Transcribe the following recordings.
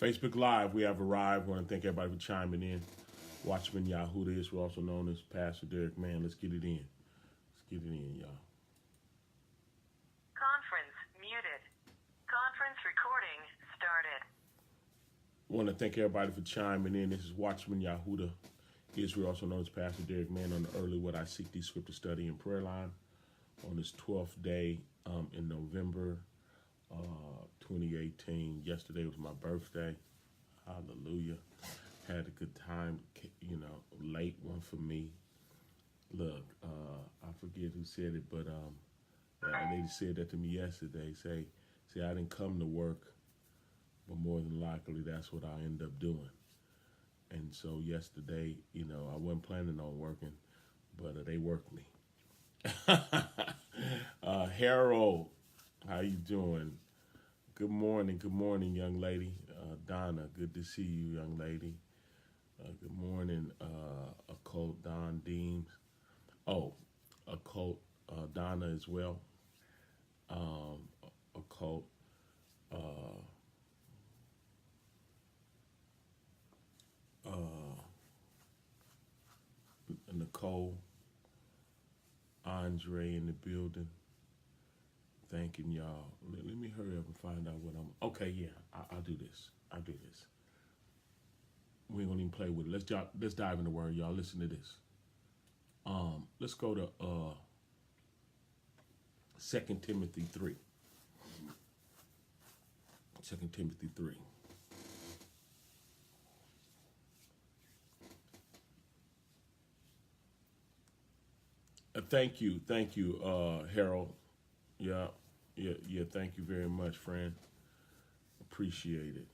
Facebook Live, we have arrived. We want to thank everybody for chiming in. Watchman Yahudah Yisrael, also known as Pastor Derek. Man, let's get it in. Let's get it in, y'all. Conference muted. Conference recording started. I want to thank everybody for chiming in. This is Watchman Yahudah Israel, also known as Pastor Derek, man, on the early What I Seek Thee Scripture Study and Prayer Line on this 12th day in November 2018. Yesterday was my birthday. Hallelujah. Had a good time, late one for me. Look, I forget who said it, but a lady said that to me yesterday. Say, I didn't come to work, but more than likely that's what I end up doing. And so yesterday, I wasn't planning on working, but they worked me. Harold, how you doing? Good morning, young lady. Donna, good to see you, young lady. Good morning, Occult Don Deems. Oh, Occult Donna as well. Occult Nicole, Andre in the building. Thanking y'all. Let me hurry up and find out what I'm. Okay, yeah, I'll do this. We ain't gonna even play with it. Let's dive in the word, y'all. Listen to this. Let's go to 2 Timothy 3. 2 Timothy 3. Thank you, Harold. Yeah. Thank you very much, friend. Appreciate it.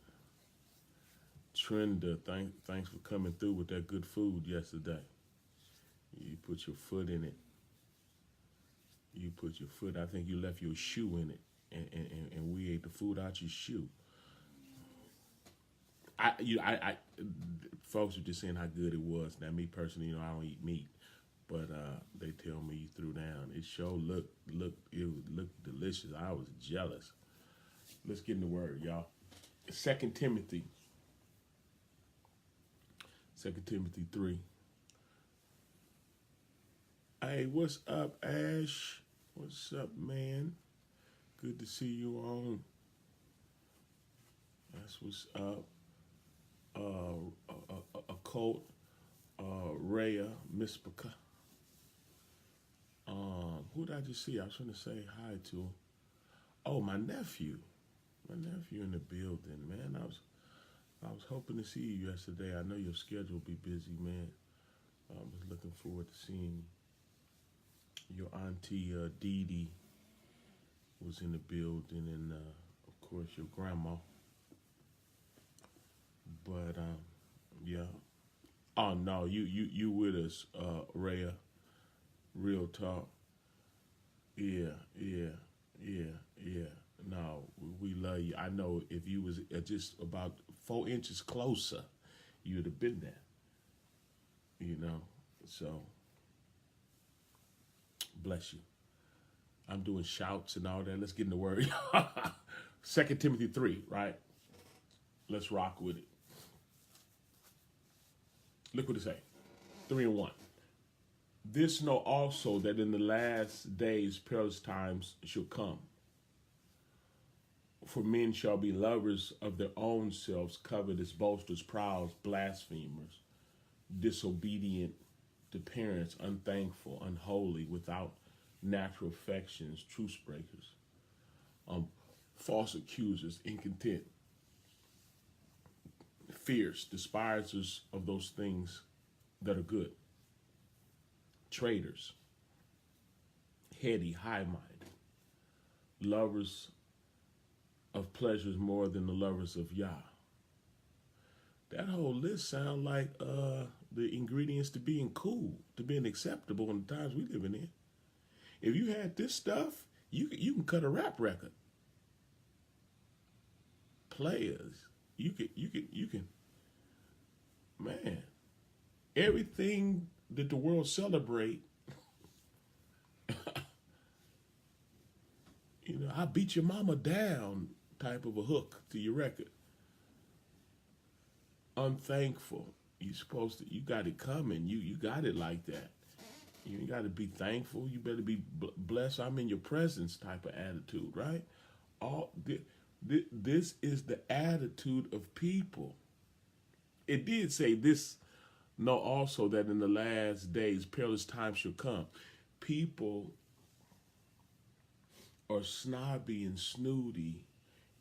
Trenda, thanks for coming through with that good food yesterday. You put your foot in it. I think you left your shoe in it, and we ate the food out your shoe. Folks were just saying how good it was. Now, me personally, I don't eat meat, but they tell me you threw down. It sure looked delicious. I was jealous. Let's get in the word, y'all. 2 Timothy 3. Hey, what's up, Ash? What's up, man? Good to see you on. That's what's up. Occult, Rhea, Miss Baka. Who did I just see? I was trying to say hi to. Oh, my nephew. In the building, man. I was hoping to see you yesterday. I know your schedule will be busy, man. I was looking forward to seeing you. Your auntie Dee Dee was in the building, and of course your grandma. But yeah. Oh no, you with us, Rhea. Real talk. Yeah. No, we love you. I know if you was just about 4 inches closer, you'd have been there. So bless you. I'm doing shouts and all that. Let's get in the word. 2 Timothy 3, right? Let's rock with it. Look what it say. 3 and 1. This know also that in the last days perilous times shall come. For men shall be lovers of their own selves, covetous, boasters, proud, blasphemers, disobedient to parents, unthankful, unholy, without natural affections, truce breakers, false accusers, incontent, fierce, despisers of those things that are good, traitors, heady, high-minded, lovers of pleasures more than the lovers of Yah. That whole list sound like the ingredients to being cool, to being acceptable in the times we living in. If you had this stuff, you can cut a rap record. Players, you can, man. Everything that the world celebrate, I beat your mama down type of a hook to your record. unthankful. You got it coming. You got it like that. You got to be thankful. You better be blessed. I'm in your presence type of attitude, right? All this is the attitude of people. It did say this. Know also that in the last days, perilous times shall come. People are snobby and snooty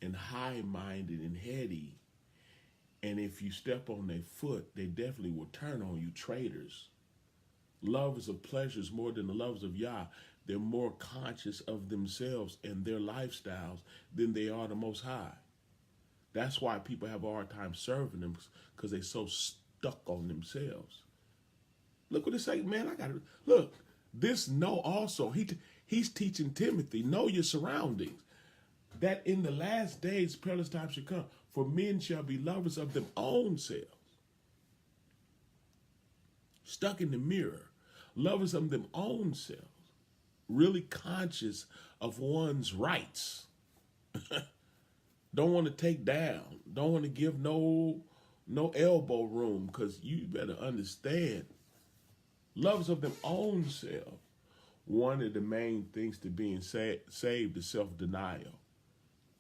and high-minded and heady. And if you step on their foot, they definitely will turn on you, traitors. Lovers of pleasures more than the lovers of Yah. They're more conscious of themselves and their lifestyles than they are the Most High. That's why people have a hard time serving them, because they're so stuck on themselves. Look what it say, man. I got to look. This know also. He's teaching Timothy, know your surroundings. That in the last days, perilous times shall come. For men shall be lovers of their own selves. Stuck in the mirror. Lovers of their own selves. Really conscious of one's rights. Don't want to take down. Don't want to give no elbow room, because you better understand. Lovers of their own self. One of the main things to being saved is self-denial.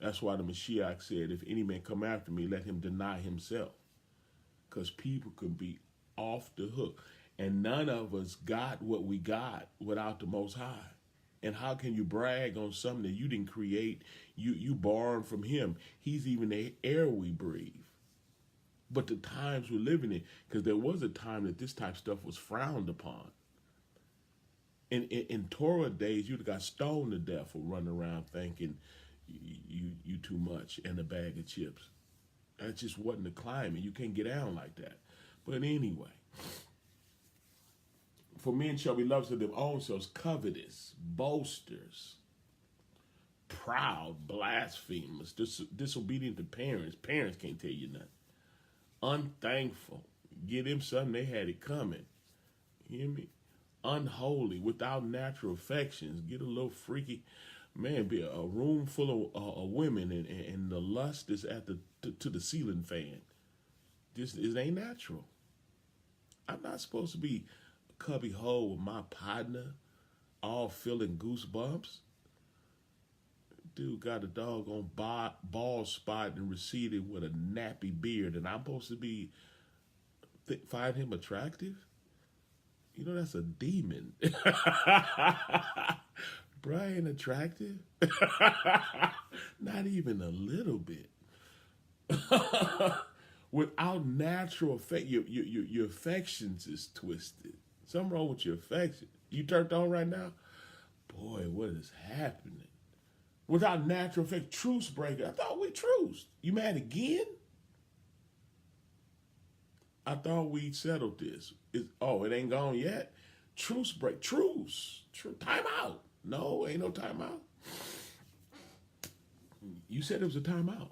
That's why the Mashiach said, if any man come after me, let him deny himself. Because people could be off the hook. And none of us got what we got without the Most High. And how can you brag on something that you didn't create? You borrowed from him. He's even the air we breathe. But the times we're living in, because there was a time that this type of stuff was frowned upon. In Torah days, you'd have got stoned to death for running around thinking you too much and a bag of chips. That just wasn't the climate. You can't get down like that. But anyway, for men shall be lovers of their own selves, covetous, boasters, proud, blasphemers, disobedient to parents. Parents can't tell you nothing. Unthankful. Give them something, they had it coming. You hear me? Unholy, without natural affections. Get a little freaky. Man, be a room full of women and the lust is at to the ceiling fan. It ain't natural. I'm not supposed to be a cubby hole with my partner, all feeling goosebumps. Dude got a doggone bald spot and receded with a nappy beard, and I'm supposed to be find him attractive? You know, that's a demon. Brian attractive? Not even a little bit. Without natural affect, your affections is twisted. Something wrong with your affection. You turned on right now? Boy, what is happening? Without natural affect, truce breaker. I thought we truced. You mad again? I thought we settled this. It ain't gone yet? Truce break. Truce. Time out. No, ain't no time out. You said it was a time out.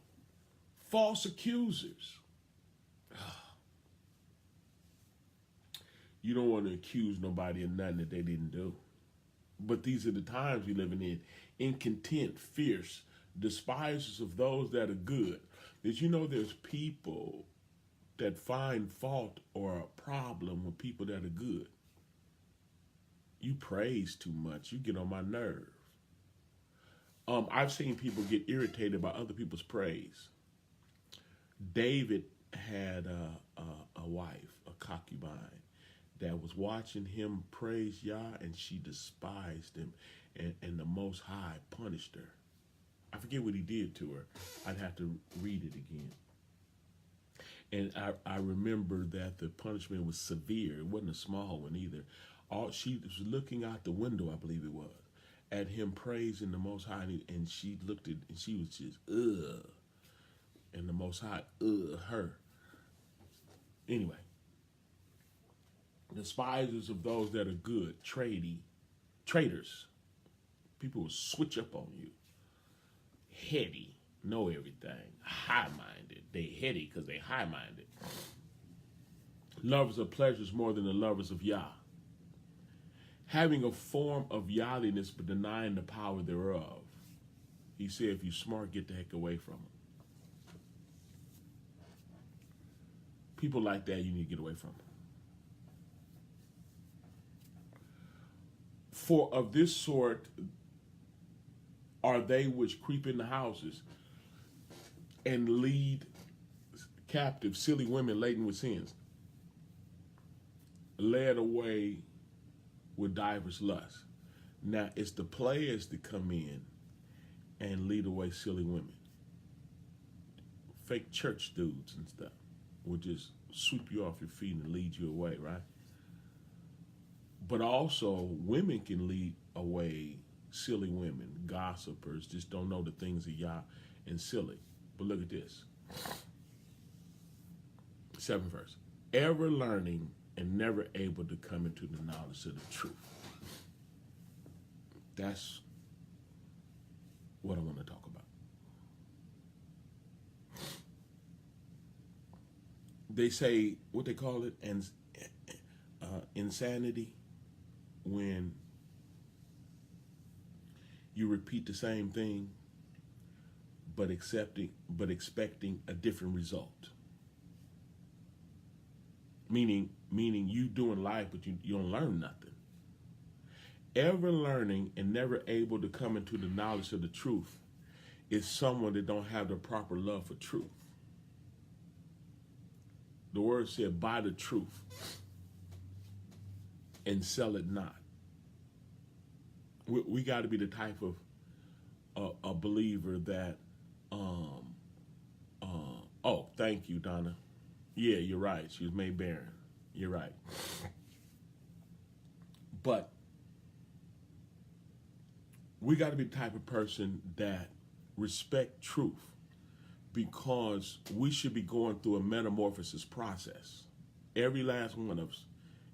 False accusers. You don't want to accuse nobody of nothing that they didn't do. But these are the times we're living in. Incontent, fierce, despisers of those that are good. Did you know there's people that find fault or a problem with people that are good? You praise too much. You get on my nerve. I've seen people get irritated by other people's praise. David had a wife, a concubine, that was watching him praise Yah, and she despised him, and the Most High punished her. I forget what he did to her. I'd have to read it again. And I remember that the punishment was severe. It wasn't a small one either. She was looking out the window, I believe it was, at him praising the Most High, and she looked at, and she was just, ugh. And the Most High, her. Anyway. Despisers of those that are good, traitors. People will switch up on you. Heady, know everything. High-minded. They heady because they high-minded. Lovers of pleasures more than the lovers of Yah. Having a form of Yahliness but denying the power thereof. He said, if you're smart, get the heck away from them. People like that, you need to get away from. For of this sort are they which creep into houses and lead captive silly women laden with sins, led away with divers lusts. Now it's the players that come in and lead away silly women. Fake church dudes and stuff will just sweep you off your feet and lead you away, right? But also women can lead away silly women, gossipers, just don't know the things of Yah and silly. But look at this. 7th verse. Ever learning and never able to come into the knowledge of the truth. That's what I want to talk about. They say, what they call it, insanity, when you repeat the same thing, but expecting a different result. Meaning you doing life, but you don't learn nothing. Ever learning and never able to come into the knowledge of the truth is someone that don't have the proper love for truth. The word said, buy the truth and sell it not. We got to be the type of a believer that, oh, thank you, Donna. Yeah, you're right. She was made barren. You're right. But we got to be the type of person that respect truth, because we should be going through a metamorphosis process. Every last one of us,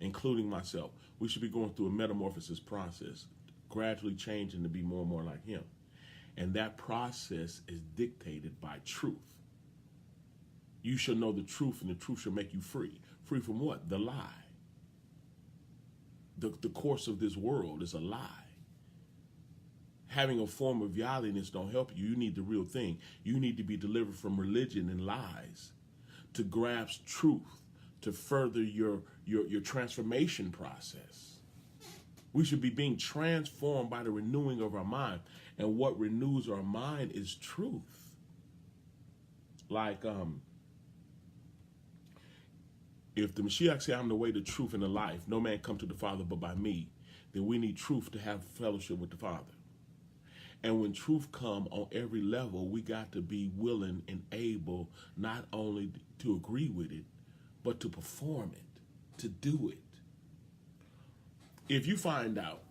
including myself, we should be going through a metamorphosis process, gradually changing to be more and more like him. And that process is dictated by truth. You shall know the truth, and the truth shall make you free. Free from what? The lie. The course of this world is a lie. Having a form of godliness don't help you. You need the real thing. You need to be delivered from religion and lies to grasp truth, to further your transformation process. We should be being transformed by the renewing of our mind. And what renews our mind is truth. Like, if the Mashiach say, I'm the way, the truth, and the life, no man come to the Father but by me, then we need truth to have fellowship with the Father. And when truth come on every level, we got to be willing and able not only to agree with it, but to perform it, to do it. If you find out,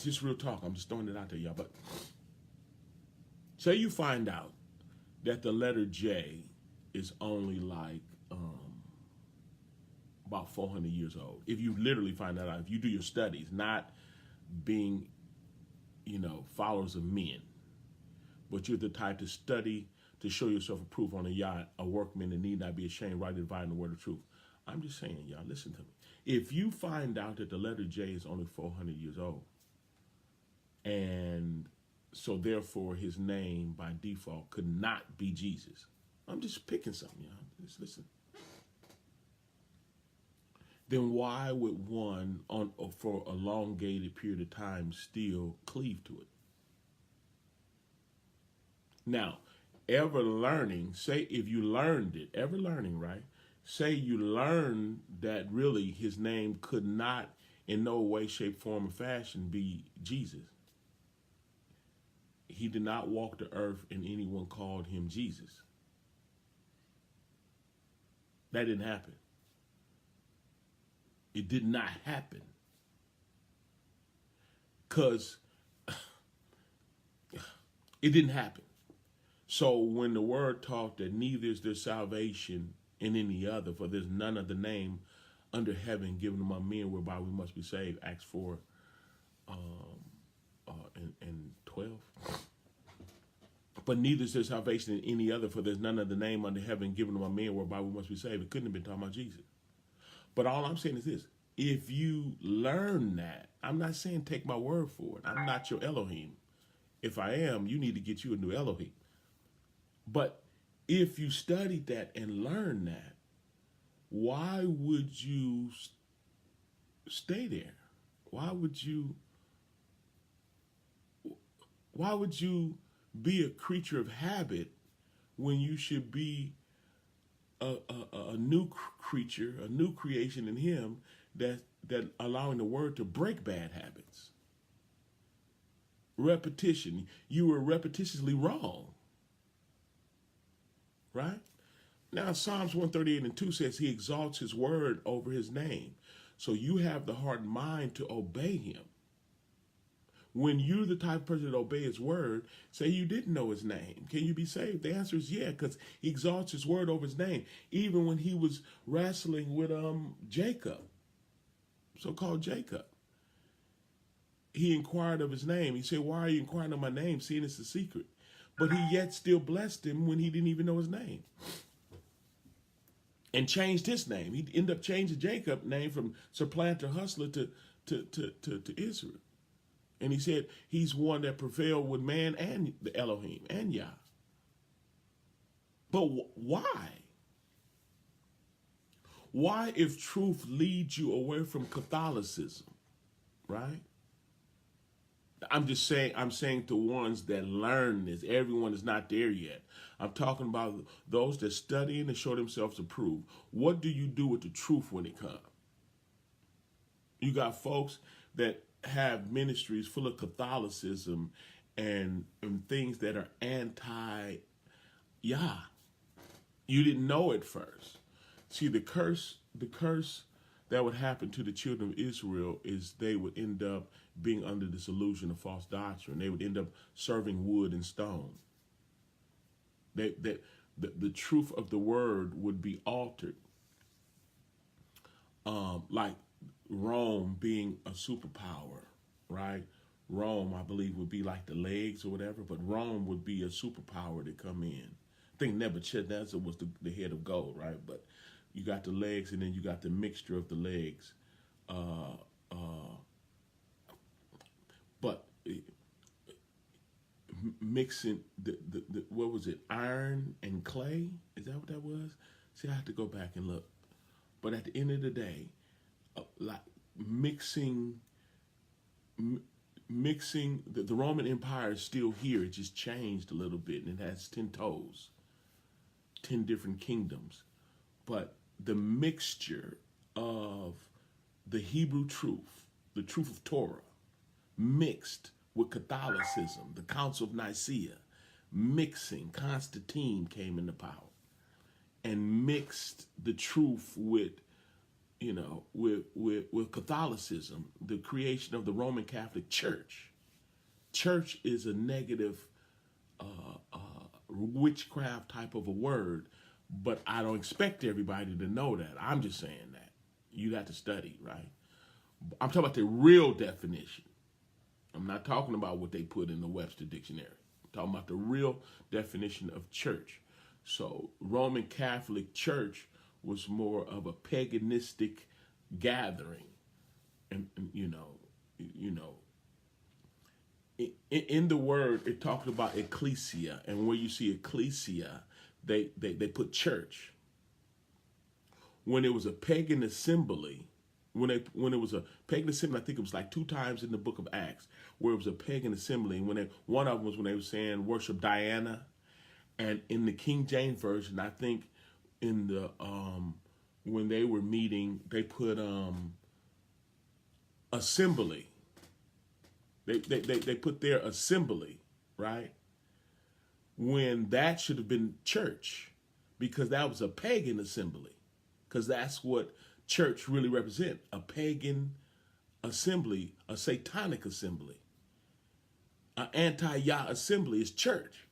just real talk, I'm just throwing it out there, y'all, but say you find out that the letter J is only like about 400 years old. If you literally find that out, if you do your studies, not being, followers of men, but you're the type to study to show yourself approved on a yacht, a workman that need not be ashamed, rightly dividing the word of truth. I'm just saying, y'all, listen to me. If you find out that the letter J is only 400 years old, and so therefore his name by default could not be Jesus. I'm just picking something, y'all. Just listen. Then why would one for a elongated period of time still cleave to it? Now, ever learning, say if you learned it, ever learning, right? Say you learned that really his name could not in no way, shape, form, or fashion be Jesus. He did not walk the earth and anyone called him Jesus. That didn't happen. It did not happen. Because it didn't happen. So when the word taught that neither is there salvation in any other, for there's none other name under heaven given among men whereby we must be saved, Acts 4 and 12. But neither is there salvation in any other, for there's none other name under heaven given among men whereby we must be saved. It couldn't have been talking about Jesus. But all I'm saying is this. If you learn that, I'm not saying take my word for it. I'm not your Elohim. If I am, you need to get you a new Elohim. But if you studied that and learned that, why would you stay there? Why would you be a creature of habit when you should be a new creature, a new creation in him that allowing the word to break bad habits? Repetition. You were repetitiously wrong. Right? Now Psalms 138:2 says he exalts his word over his name. So you have the heart and mind to obey him. When you're the type of person that obey his word, say you didn't know his name, can you be saved? The answer is yeah, because he exalts his word over his name. Even when he was wrestling with Jacob, so-called Jacob, he inquired of his name. He said, why are you inquiring of my name, seeing it's a secret? But he yet still blessed him when he didn't even know his name. And changed his name. He ended up changing Jacob's name from supplanter, hustler to Israel. And he said he's one that prevailed with man and the Elohim and Yah. But why? Why, if truth leads you away from Catholicism, right? I'm saying to ones that learn this. Everyone is not there yet. I'm talking about those that study and show themselves approved. What do you do with the truth when it comes? You got folks that have ministries full of Catholicism and things that are anti-Yah. You didn't know it first. See, the curse that would happen to the children of Israel is they would end up being under this illusion of false doctrine. They would end up serving wood and stone. The truth of the word would be altered. Like Rome being a superpower, right? Rome, I believe, would be like the legs or whatever, but Rome would be a superpower to come in. I think Nebuchadnezzar was the head of gold, right? But you got the legs, and then you got the mixture of the legs. But mixing the what was it? Iron and clay? Is that what that was? See, I have to go back and look. But at the end of the day, like mixing the Roman Empire is still here. It just changed a little bit, and it has 10 toes, 10 different kingdoms. But the mixture of the Hebrew truth, the truth of Torah, mixed with Catholicism, the Council of Nicaea, mixing, Constantine came into power and mixed the truth with Catholicism, the creation of the Roman Catholic Church. Church is a negative witchcraft type of a word, but I don't expect everybody to know that. I'm just saying that. You have to study, right? I'm talking about the real definition. I'm not talking about what they put in the Webster Dictionary. I'm talking about the real definition of church. So Roman Catholic Church was more of a paganistic gathering, and in the word it talked about ecclesia, and where you see ecclesia, they put church. When it was a pagan assembly, when it was a pagan assembly, I think it was like 2 times in the book of Acts where it was a pagan assembly, and one of them was when they were saying worship Diana, and in the King James version, I think in the when they were meeting, they put assembly. They put their assembly, right? When that should have been church, because that was a pagan assembly, because that's what church really represent, a pagan assembly, a satanic assembly. An anti-Yah assembly is church.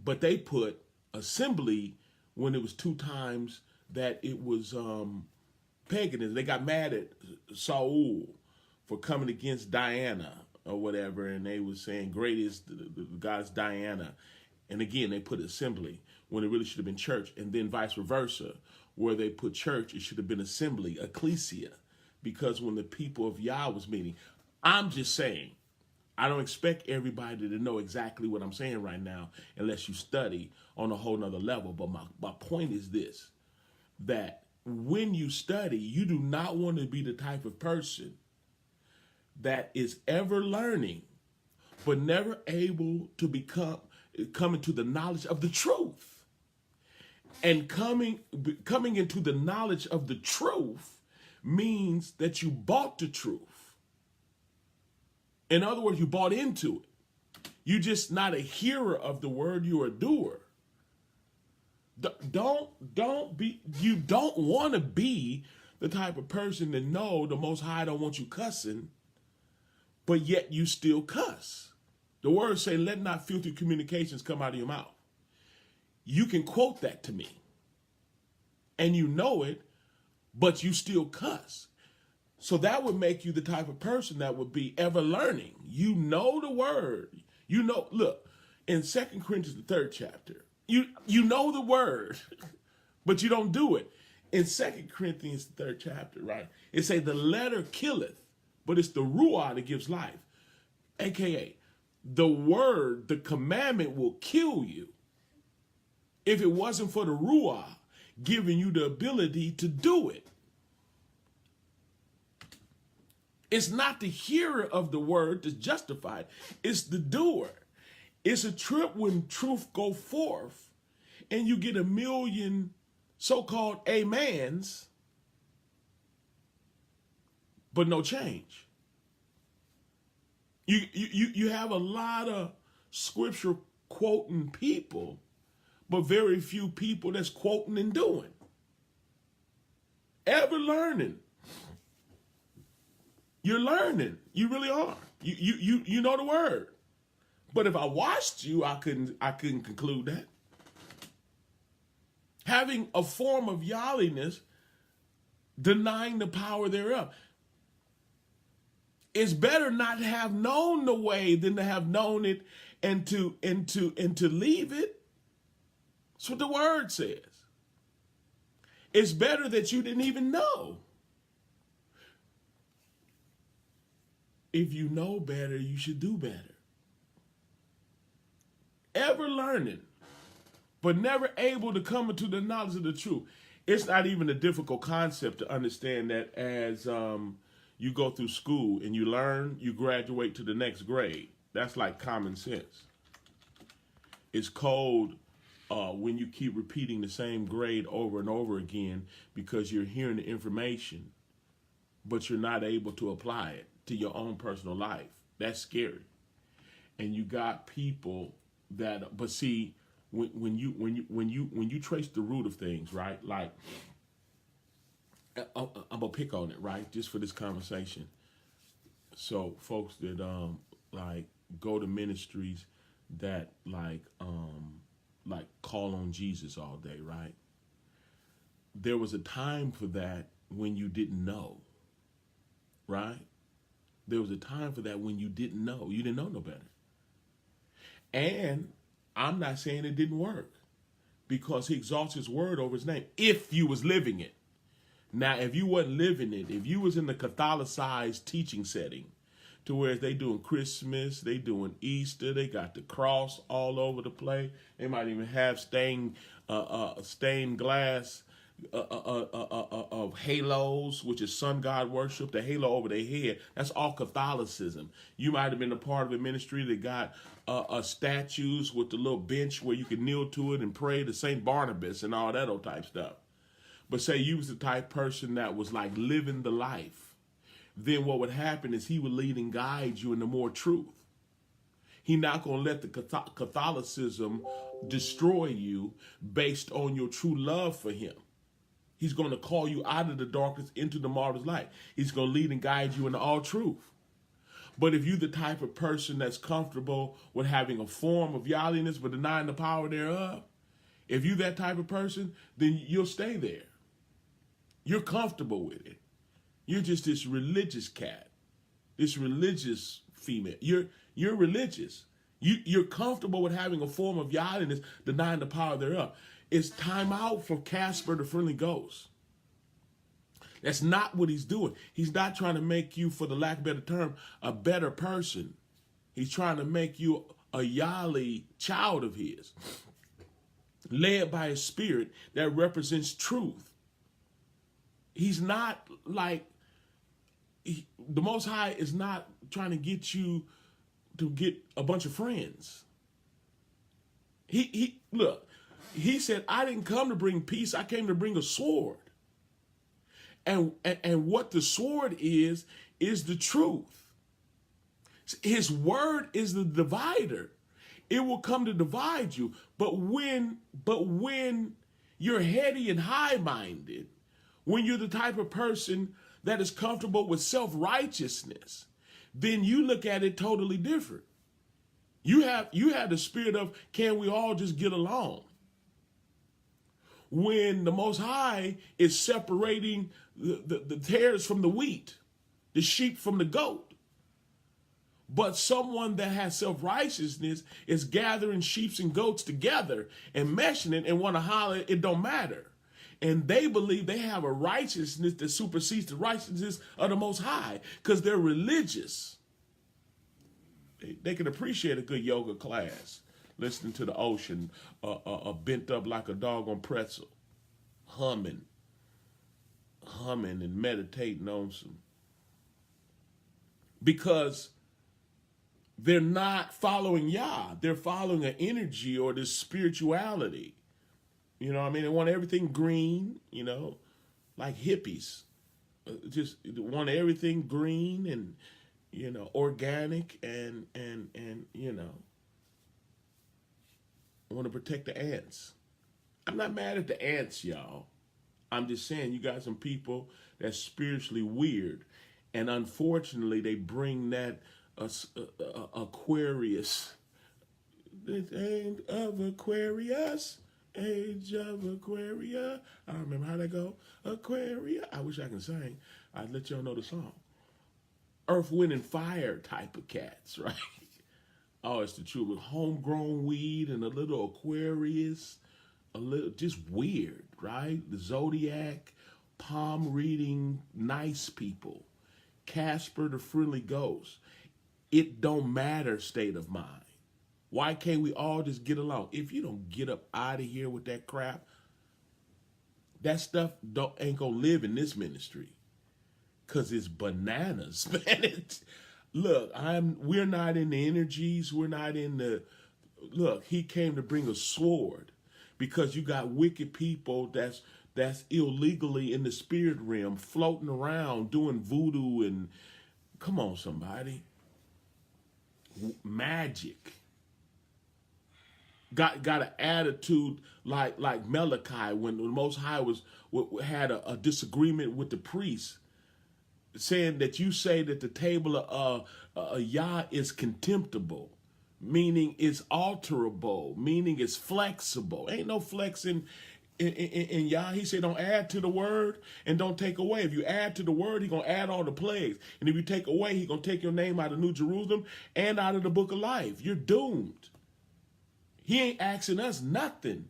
But they put assembly when it was 2 times that it was paganism. They got mad at Saul for coming against Diana or whatever, and they was saying great is the goddess Diana. And again, they put assembly when it really should have been church, and then vice versa. Where they put church, it should have been assembly, ecclesia, because when the people of Yah was meeting, I'm just saying, I don't expect everybody to know exactly what I'm saying right now unless you study on a whole nother level. But my point is this, that when you study, you do not want to be the type of person that is ever learning, but never able to come into the knowledge of the truth. And coming into the knowledge of the truth means that you bought the truth. In other words, you bought into it. You're just not a hearer of the word, you're a doer. You don't want to be the type of person that know the Most High don't want you cussing, but yet you still cuss. The words say, let not filthy communications come out of your mouth. You can quote that to me, and you know it, but you still cuss. So that would make you the type of person that would be ever learning. You know the word. You know, look, in 2 Corinthians, the 3rd chapter, you know the word, but you don't do it. In 2 Corinthians, the 3rd chapter, right, it say the letter killeth, but it's the ruah that gives life. AKA, the word, the commandment will kill you if it wasn't for the ruah giving you the ability to do it. It's not the hearer of the word that's justified. It's the doer. It's a trip when truth go forth and you get a million so-called amens, but no change. You have a lot of scripture quoting people, but very few people that's quoting and doing. Ever learning. You're learning. You really are. You know the word. But if I watched you, I couldn't conclude that. Having a form of yahliness, denying the power thereof. It's better not to have known the way than to have known it and to leave it. That's what the word says. It's better that you didn't even know. If you know better, you should do better. Ever learning, but never able to come into the knowledge of the truth. It's not even a difficult concept to understand that as you go through school and you learn, you graduate to the next grade. That's like common sense. It's cold when you keep repeating the same grade over and over again because you're hearing the information, but you're not able to apply it to your own personal life. That's scary. And you got people that, but see, when you trace the root of things, right? Like, I'm gonna pick on it, right? Just for this conversation. So folks that like go to ministries that like call on Jesus all day, right? There was a time for that when you didn't know, right? There was a time for that when you didn't know. You didn't know no better. And I'm not saying it didn't work because he exalts his word over his name if you was living it. Now, if you wasn't living it, if you was in the Catholicized teaching setting to where they doing Christmas, they doing Easter, they got the cross all over the place. They might even have stained glass of halos, which is sun god worship, the halo over their head. That's all Catholicism. You might have been a part of a ministry that got statues with the little bench where you could kneel to it and pray to St. Barnabas and all that old type stuff. But say you was the type person that was like living the life, then what would happen is he would lead and guide you into more truth. He's not going to let the Catholicism destroy you based on your true love for him. He's going to call you out of the darkness into the marvelous light. He's going to lead and guide you into all truth. But if you're the type of person that's comfortable with having a form of godliness but denying the power thereof, if you're that type of person, then you'll stay there. You're comfortable with it. You're just this religious cat, this religious female. You're religious. You're comfortable with having a form of godliness, denying the power thereof. It's time out for Casper the Friendly Ghost. That's not what he's doing. He's not trying to make you, for the lack of a better term, a better person. He's trying to make you a Yali child of his, led by his spirit that represents truth. He's not like, the Most High is not trying to get you to get a bunch of friends. Look, he said, I didn't come to bring peace, I came to bring a sword. And what the sword is the truth. His word is the divider. It will come to divide you. But when you're heady and high-minded, when you're the type of person that is comfortable with self-righteousness, then you look at it totally different. You have the spirit of, can we all just get along? When the Most High is separating the tares from the wheat, the sheep from the goat. But someone that has self-righteousness is gathering sheep and goats together and meshing it and want to holler, it don't matter. And they believe they have a righteousness that supersedes the righteousness of the Most High because they're religious. They can appreciate a good yoga class, listening to the ocean, bent up like a dog on pretzel, humming and meditating on some. Because they're not following Yah. They're following an energy or this spirituality. You know what I mean? They want everything green, like hippies. Just want everything green and, organic and want to protect the ants. I'm not mad at the ants, y'all. I'm just saying you got some people that's spiritually weird. And unfortunately, they bring that Aquarius. The age of Aquarius. Age of Aquaria. I don't remember how that go. Aquaria. I wish I could sing. I'd let y'all know the song. Earth, Wind, and Fire type of cats, right? Oh, it's the truth. With homegrown weed and a little Aquarius. A little, just weird, right? The Zodiac, palm reading, nice people. Casper, the friendly ghost. It don't matter state of mind. Why can't we all just get along? If you don't get up out of here with that crap, that stuff ain't gonna live in this ministry. Cause it's bananas, man. We're not in the energies. We're not in the, look, he came to bring a sword because you got wicked people that's illegally in the spirit realm, floating around, doing voodoo and, come on, somebody. Magic. Got an attitude like Malachi when the Most High had a disagreement with the priest, saying that you say that the table of Yah is contemptible, meaning it's alterable, meaning it's flexible. Ain't no flexing in Yah. He said don't add to the word and don't take away. If you add to the word, he's going to add all the plagues. And if you take away, he's going to take your name out of New Jerusalem and out of the book of life. You're doomed. He ain't asking us nothing.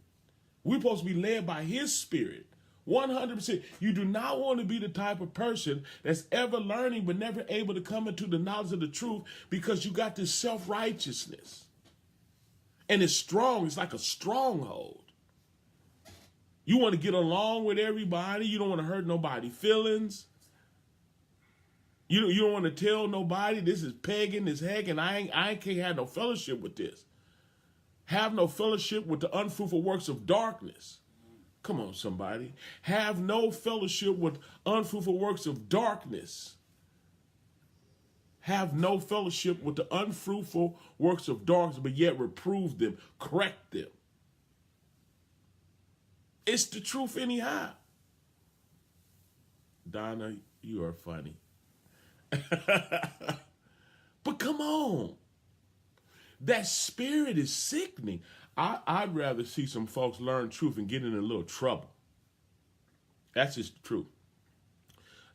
We're supposed to be led by his spirit. 100%. You do not want to be the type of person that's ever learning but never able to come into the knowledge of the truth because you got this self-righteousness. And it's strong. It's like a stronghold. You want to get along with everybody. You don't want to hurt nobody's feelings. You don't want to tell nobody this is pagan, this heck, and I can't have no fellowship with this. Have no fellowship with the unfruitful works of darkness. Come on, somebody. Have no fellowship with unfruitful works of darkness. Have no fellowship with the unfruitful works of darkness, but yet reprove them, correct them. It's the truth anyhow. Donna, you are funny. But come on. That spirit is sickening. I'd rather see some folks learn truth and get in a little trouble. That's just the truth.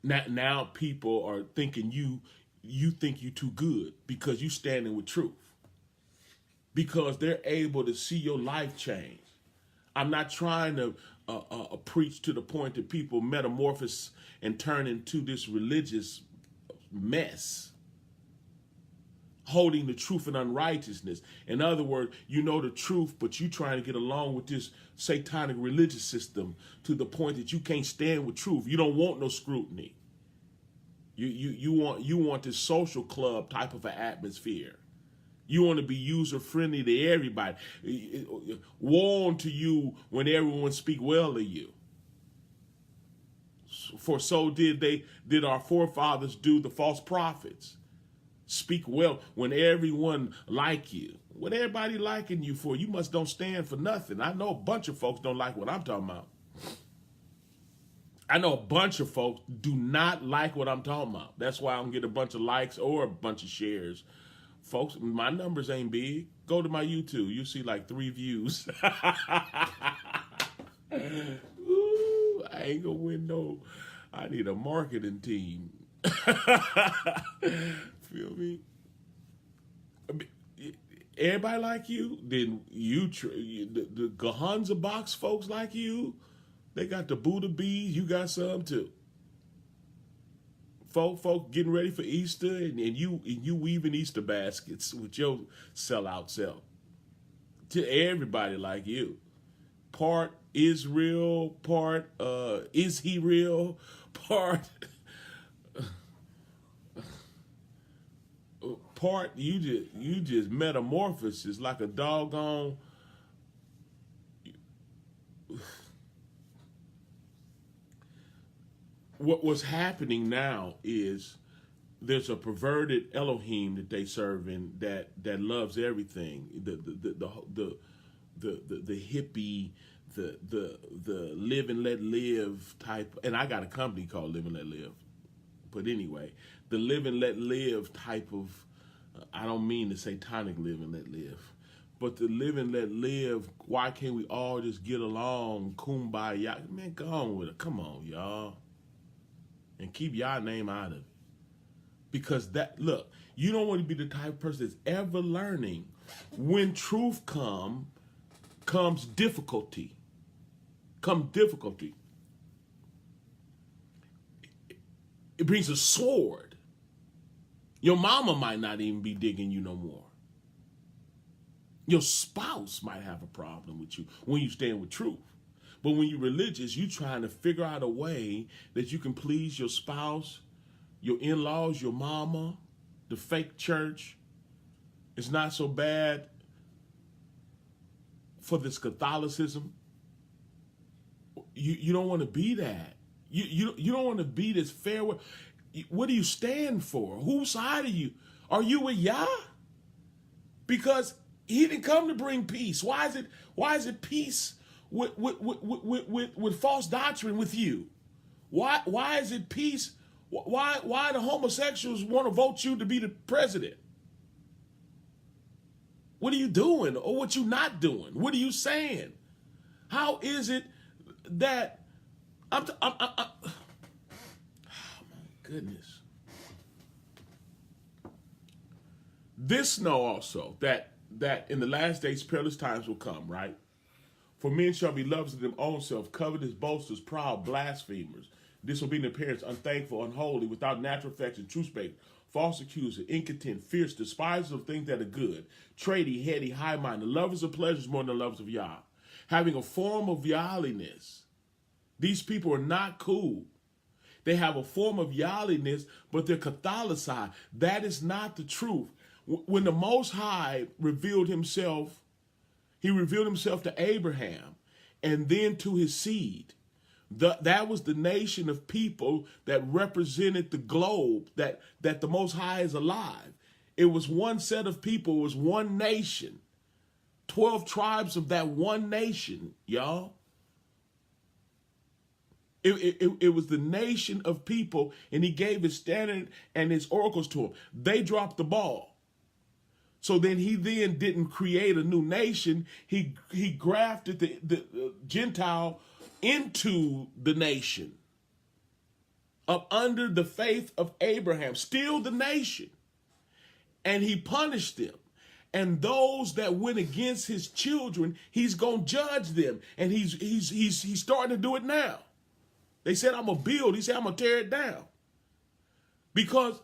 Now people are thinking you think you too good because you standing with truth. Because they're able to see your life change. I'm not trying to preach to the point that people metamorphose and turn into this religious mess. holding the truth in unrighteousness. In other words, you know the truth, but you trying to get along with this satanic religious system to the point that you can't stand with truth. You don't want no scrutiny. You want this social club type of an atmosphere. You want to be user friendly to everybody. Woe unto you when everyone speak well of you. For so did our forefathers do the false prophets. Speak well when everyone like you. What everybody liking you for? You must don't stand for nothing. I know a bunch of folks don't like what I'm talking about. I know a bunch of folks do not like what I'm talking about. That's why I don't get a bunch of likes or a bunch of shares. Folks, my numbers ain't big. Go to my YouTube. You see like 3 views. Ooh, I ain't gonna win no. I need a marketing team. Feel me? Everybody like you? Then the Gahanza box folks like you? They got the Buddha bees. You got some too. Folk getting ready for Easter, and you weaving Easter baskets with your sellout self. To everybody like you. Part Israel, part is he real, part you just metamorphosis like a doggone. What's happening now is there's a perverted Elohim that they serve in that loves everything. The hippie, the live and let live type. And I got a company called Live and Let Live. But anyway, the live and let live type of. I don't mean the satanic live and let live, but the live and let live. Why can't we all just get along, kumbaya? Man, go on with it. Come on, y'all. And keep y'all name out of it. Because look, you don't want to be the type of person that's ever learning. When truth comes difficulty. Come difficulty. It brings a sword. Your mama might not even be digging you no more. Your spouse might have a problem with you when you stand with truth. But when you're religious, you're trying to figure out a way that you can please your spouse, your in-laws, your mama, the fake church. It's not so bad for this Catholicism. You don't want to be that. You don't want to be this fair. What do you stand for? Whose side are you? Are you with Yah? Because he didn't come to bring peace. Why is it peace with false doctrine with you? Why is it peace? Why the homosexuals want to vote you to be the president? What are you doing, or what you not doing? What are you saying? How is it that oh my goodness. This know also that in the last days perilous times will come, right? For men shall be lovers of their own self, covetous, boasters, proud, blasphemers, disobedient parents, unthankful, unholy, without natural affection, true speaker, false accuser, incontent, fierce, despisers of things that are good, trady, heady, high-minded, lovers of pleasures more than lovers of Yah, having a form of yahliness. These people are not cool. They have a form of yahliness, but they're Catholicized. That is not the truth. When the Most High revealed himself, he revealed himself to Abraham and then to his seed. That was the nation of people that represented the globe, that the Most High is alive. It was one set of people. It was one nation. 12 tribes of that one nation, y'all. It was the nation of people, and he gave his standard and his oracles to them. They dropped the ball. So then he didn't create a new nation. He grafted the Gentile into the nation up under the faith of Abraham, still the nation. And he punished them. And those that went against his children, he's going to judge them. And he's starting to do it now. They said, I'm going to build. He said, I'm going to tear it down. Because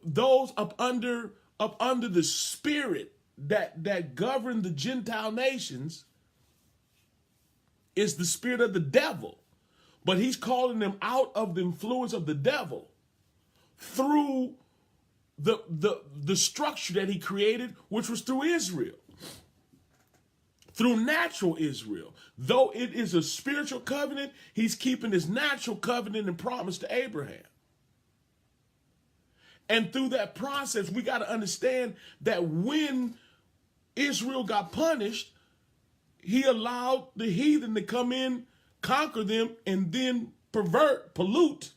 those up under up under the spirit that governed the Gentile nations is the spirit of the devil. But he's calling them out of the influence of the devil through the structure that he created, which was through Israel, through natural Israel. Though it is a spiritual covenant, he's keeping his natural covenant and promise to Abraham. And through that process, we got to understand that when Israel got punished, he allowed the heathen to come in, conquer them, and then pollute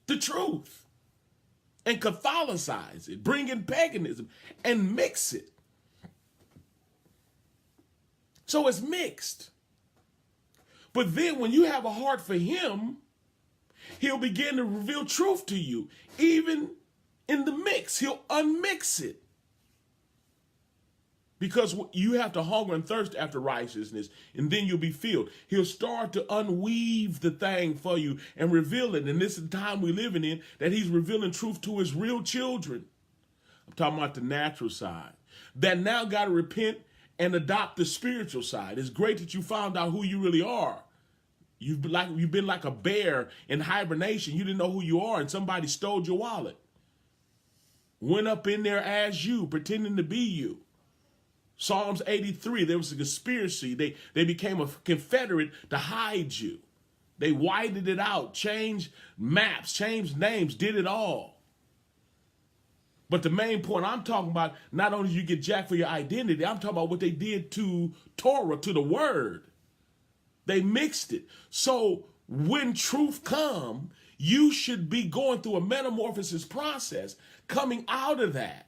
the truth and Catholicize it, bring in paganism and mix it. So it's mixed. But then when you have a heart for him, he'll begin to reveal truth to you. Even in the mix, he'll unmix it. Because you have to hunger and thirst after righteousness, and then you'll be filled. He'll start to unweave the thing for you and reveal it. And this is the time we're living in, that he's revealing truth to his real children. I'm talking about the natural side. That now got to repent and adopt the spiritual side. It's great that you found out who you really are. You've been like a bear in hibernation. You didn't know who you are, and somebody stole your wallet. Went up in there as you, pretending to be you. Psalms 83, there was a conspiracy. They became a confederate to hide you. They whited it out, changed maps, changed names, did it all. But the main point I'm talking about, not only do you get jacked for your identity, I'm talking about what they did to Torah, to the word. They mixed it. So when truth comes, you should be going through a metamorphosis process, coming out of that.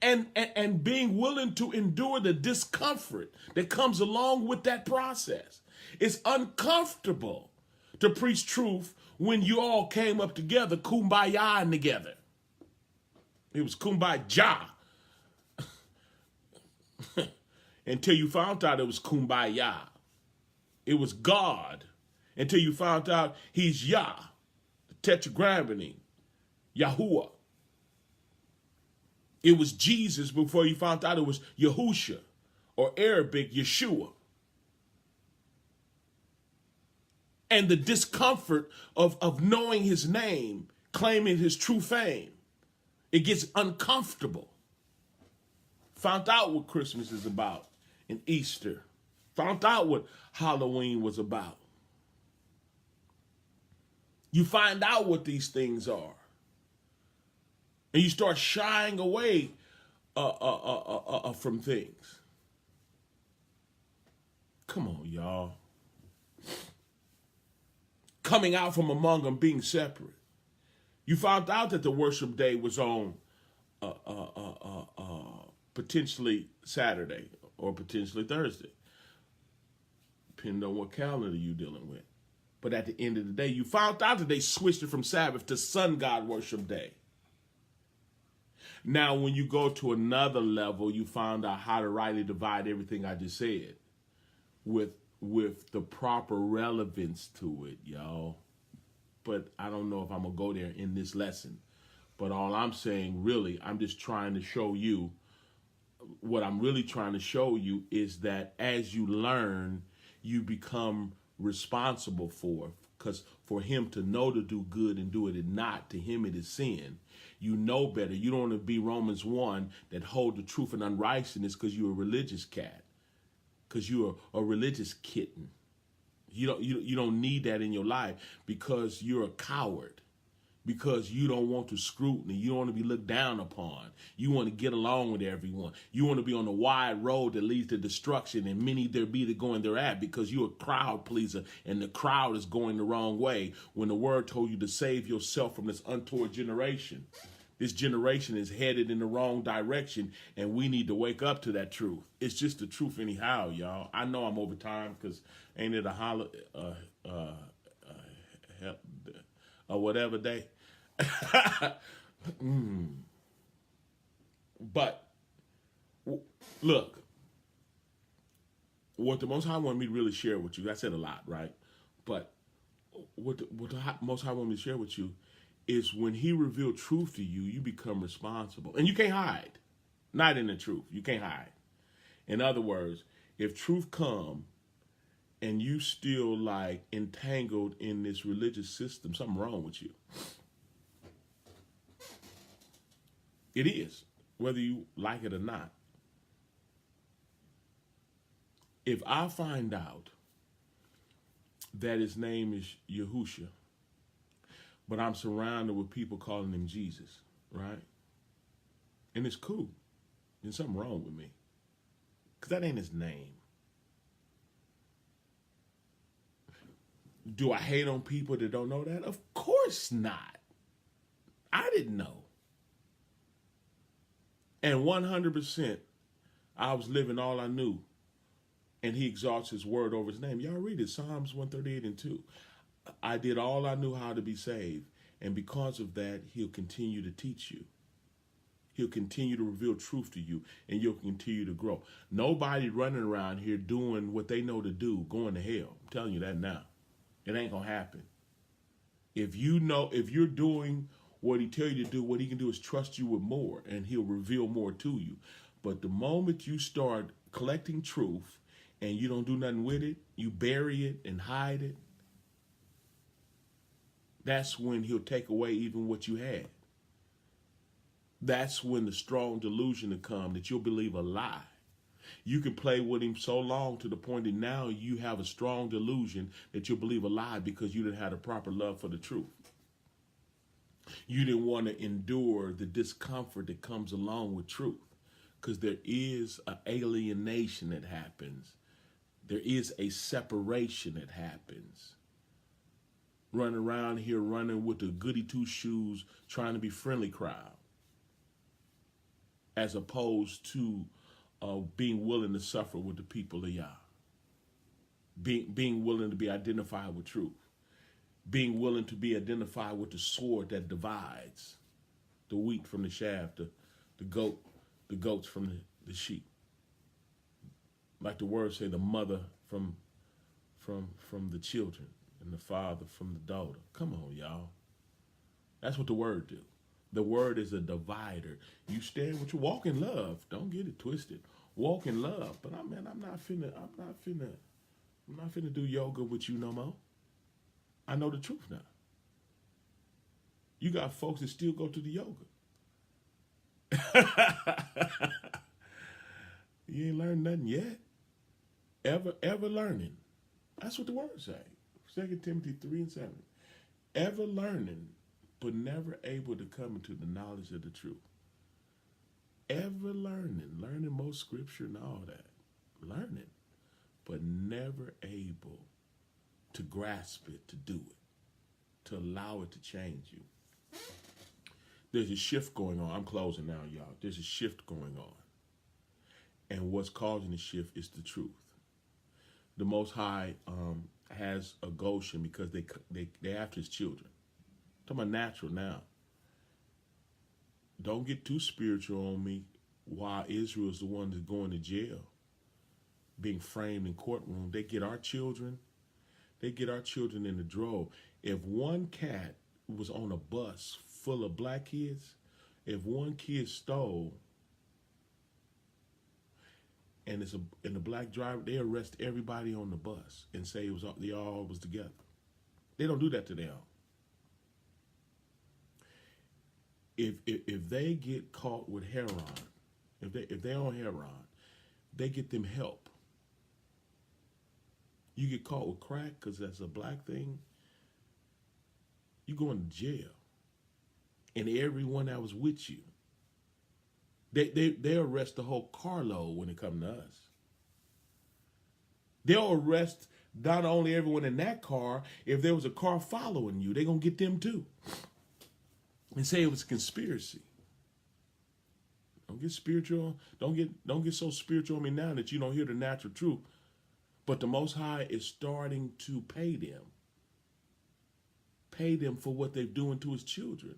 And being willing to endure the discomfort that comes along with that process. It's uncomfortable to preach truth when you all came up together, kumbaya together. It was kumbaya. Until you found out it was kumbaya. It was God. Until you found out he's Yah, the tetragrammaton, Yahudah. It was Jesus before you found out it was Yahusha, or Arabic, Yeshua. And the discomfort of knowing his name, claiming his true fame, it gets uncomfortable. Found out what Christmas is about and Easter. Found out what Halloween was about. You find out what these things are. And you start shying away from things. Come on, y'all. Coming out from among them, being separate. You found out that the worship day was on potentially Saturday or potentially Thursday, depending on what calendar you're dealing with. But at the end of the day, you found out that they switched it from Sabbath to sun god worship day. Now, when you go to another level, you found out how to rightly divide everything I just said with the proper relevance to it, y'all. But I don't know if I'm going to go there in this lesson. But all I'm saying, really, I'm just trying to show you, what I'm really trying to show you is that as you learn, you become responsible for. Because for him to know to do good and do it not, to him it is sin. You know better. You don't want to be Romans 1 that hold the truth and unrighteousness because you're a religious cat. Because you're a religious kitten. You don't need that in your life because you're a coward. Because you don't want to scrutiny. You don't want to be looked down upon. You want to get along with everyone. You want to be on the wide road that leads to destruction, and many there be that going thereat, because you're a crowd pleaser and the crowd is going the wrong way when the word told you to save yourself from this untoward generation. This generation is headed in the wrong direction, and we need to wake up to that truth. It's just the truth anyhow, y'all. I know I'm over time because ain't it a whatever day? But look, what the Most High wanted me to really share with you, I said a lot, right? But what the Most High wanted me to share with you is when he revealed truth to you, you become responsible. And you can't hide. Not in the truth. You can't hide. In other words, if truth come and you still like entangled in this religious system, something wrong with you. It is, whether you like it or not. If I find out that his name is Yahudah, but I'm surrounded with people calling him Jesus, right? And it's cool. There's something wrong with me. Because that ain't his name. Do I hate on people that don't know that? Of course not. I didn't know. And 100%, I was living all I knew. And he exalts his word over his name. Y'all read it, Psalms 138 and 2. I did all I knew how to be saved. And because of that, he'll continue to teach you. He'll continue to reveal truth to you, and you'll continue to grow. Nobody running around here doing what they know to do, going to hell. I'm telling you that now. It ain't going to happen. If you're doing what he tell you to do, what he can do is trust you with more, and he'll reveal more to you. But the moment you start collecting truth and you don't do nothing with it, you bury it and hide it, that's when he'll take away even what you had. That's when the strong delusion will come that you'll believe a lie. You can play with him so long to the point that now you have a strong delusion that you'll believe a lie because you didn't have the proper love for the truth. You didn't want to endure the discomfort that comes along with truth, because there is an alienation that happens. There is a separation that happens. Running around here, running with the goody two shoes, trying to be friendly crowd, as opposed to being willing to suffer with the people of Yah. Being willing to be identified with truth. Being willing to be identified with the sword that divides the wheat from the chaff, the goats from the sheep. Like the words say, the mother from the children and the father from the daughter. Come on, y'all. That's what the word do. The word is a divider. You stand with you, walk in love. Don't get it twisted. Walk in love. But I'm not finna do yoga with you no more. I know the truth now. You got folks that still go to the yoga. You ain't learned nothing yet. Ever learning. That's what the word say. 2 Timothy 3:7. Ever learning, but never able to come into the knowledge of the truth. Ever learning most scripture and all that. Learning, but never able to grasp it, to do it, to allow it to change you. There's a shift going on. I'm closing now, y'all. There's a shift going on. And what's causing the shift is the truth. The Most High has a Goshen because they after his children. I'm talking about natural now. Don't get too spiritual on me while Israel's the one that's going to jail, being framed in courtroom. They get our children in the drove. If one cat was on a bus full of black kids, if one kid stole and the black driver, they arrest everybody on the bus and say they all was together. They don't do that to them. If they get caught with heroin, if they're on heroin, they get them help. You get caught with crack because that's a black thing, you going to jail. And everyone that was with you, they arrest the whole carload when it comes to us. They'll arrest not only everyone in that car, if there was a car following you, they're going to get them too. And say it was a conspiracy. Don't get spiritual. Don't get so spiritual on me now that you don't hear the natural truth. But the Most High is starting to pay them. Pay them for what they're doing to his children.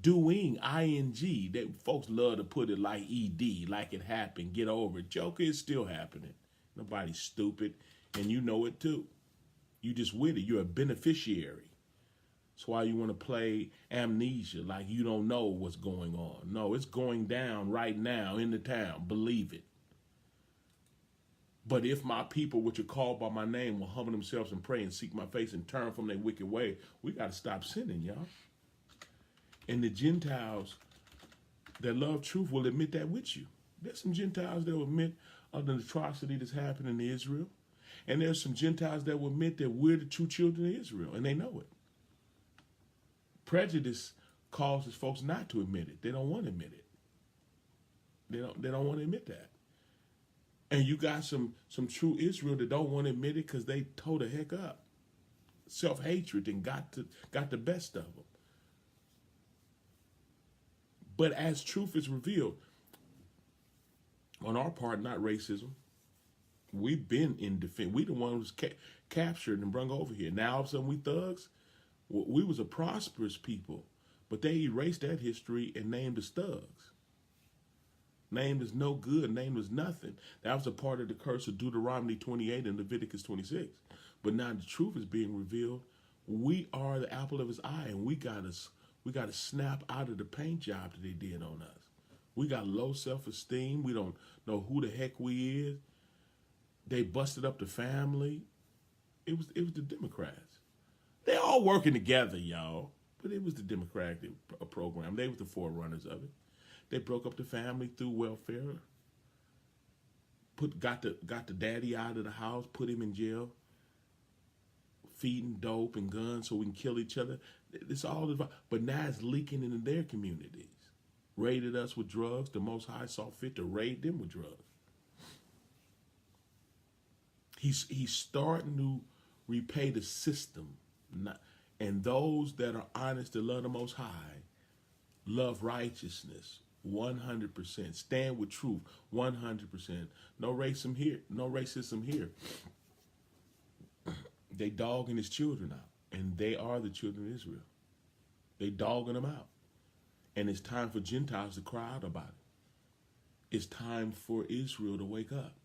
Doing, ing. That folks love to put it like ed, like it happened. Get over it. Joker, is still happening. Nobody's stupid, and you know it too. You just with it. You're a beneficiary. That's why you want to play amnesia, like you don't know what's going on. No, it's going down right now in the town. Believe it. But if my people, which are called by my name, will humble themselves and pray and seek my face and turn from their wicked way, we got to stop sinning, y'all. And the Gentiles that love truth will admit that with you. There's some Gentiles that will admit of the atrocity that's happening in Israel. And there's some Gentiles that will admit that we're the true children of Israel, and they know it. Prejudice causes folks not to admit it. They don't want to admit it. They don't want to admit that. And you got some true Israel that don't want to admit it because they toe the heck up. Self-hatred and got the best of them. But as truth is revealed, on our part, not racism, we've been in defense. We the ones who's captured and brung over here. Now all of a sudden we thugs. We was a prosperous people, but they erased that history and named us thugs. Named as no good, named as nothing. That was a part of the curse of Deuteronomy 28 and Leviticus 26. But now the truth is being revealed. We are the apple of his eye, and we got to snap out of the paint job that they did on us. We got low self-esteem. We don't know who the heck we is. They busted up the family. It was the Democrats. They all working together, y'all. But it was the Democratic program. They were the forerunners of it. They broke up the family through welfare. Got the daddy out of the house, put him in jail, feeding dope and guns so we can kill each other. It's all but now it's leaking into their communities. Raided us with drugs. The Most High saw fit to raid them with drugs. He's starting to repay the system. And those that are honest that love the Most High, love righteousness 100%. Stand with truth 100%. No racism here. No racism here. They dogging his children out. And they are the children of Israel. They dogging them out. And it's time for Gentiles to cry out about it. It's time for Israel to wake up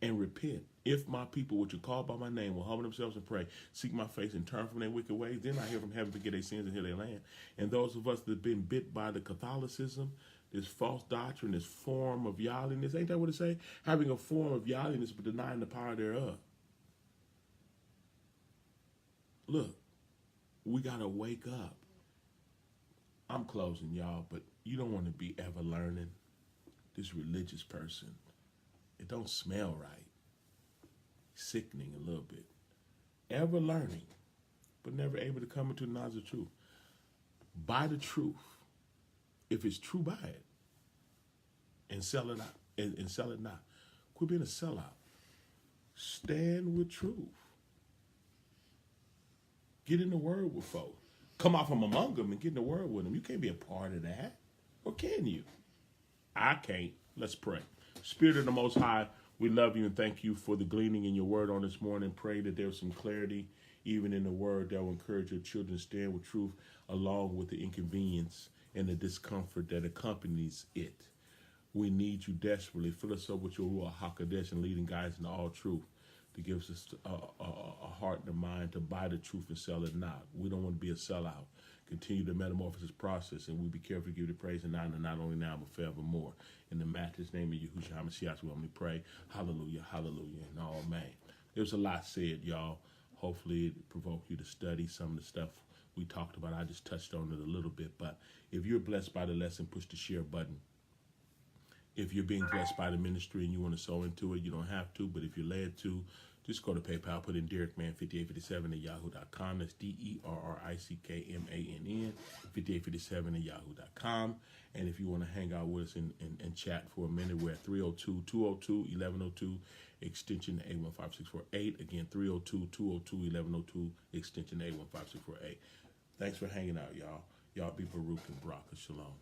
and repent. If my people, which are called by my name, will humble themselves and pray, seek my face and turn from their wicked ways, then I hear from heaven, forget their sins and heal their land. And those of us that have been bit by the Catholicism, this false doctrine, this form of godliness, ain't that what it say? Having a form of godliness but denying the power thereof. Look, we got to wake up. I'm closing, y'all, but you don't want to be ever learning. This religious person, it don't smell right. Sickening a little bit. Ever learning, but never able to come into the knowledge of truth. Buy the truth. If it's true, buy it. And sell it out. And sell it not. Quit being a sellout. Stand with truth. Get in the word with folks. Come out from among them and get in the word with them. You can't be a part of that. Or can you? I can't. Let's pray. Spirit of the Most High, we love you and thank you for the gleaning in your word on this morning. Pray that there's some clarity even in the word that will encourage your children to stand with truth along with the inconvenience and the discomfort that accompanies it. We need you desperately. Fill us up with your Ruach HaKodesh and leading guides in all truth to give us a heart and a mind to buy the truth and sell it not. We don't want to be a sellout. Continue the metamorphosis process, and we be careful to give you the praise and honor, not only now, but forevermore. In the matchless name of Yahudah HaMashiach, we only pray. Hallelujah, hallelujah, and amen. There was a lot said, y'all. Hopefully it provoked you to study some of the stuff we talked about. I just touched on it a little bit, but if you're blessed by the lesson, push the share button. If you're being blessed by the ministry and you want to sow into it, you don't have to, but if you're led to, just go to PayPal, put in DerrickMan5857 at yahoo.com. That's DerrickMann 5857 at yahoo.com. And if you want to hang out with us and chat for a minute, we're at 302-202-1102, extension 815648. Again, 302-202-1102, extension 815648. Thanks for hanging out, y'all. Y'all be Baruch and Baraka Shalom.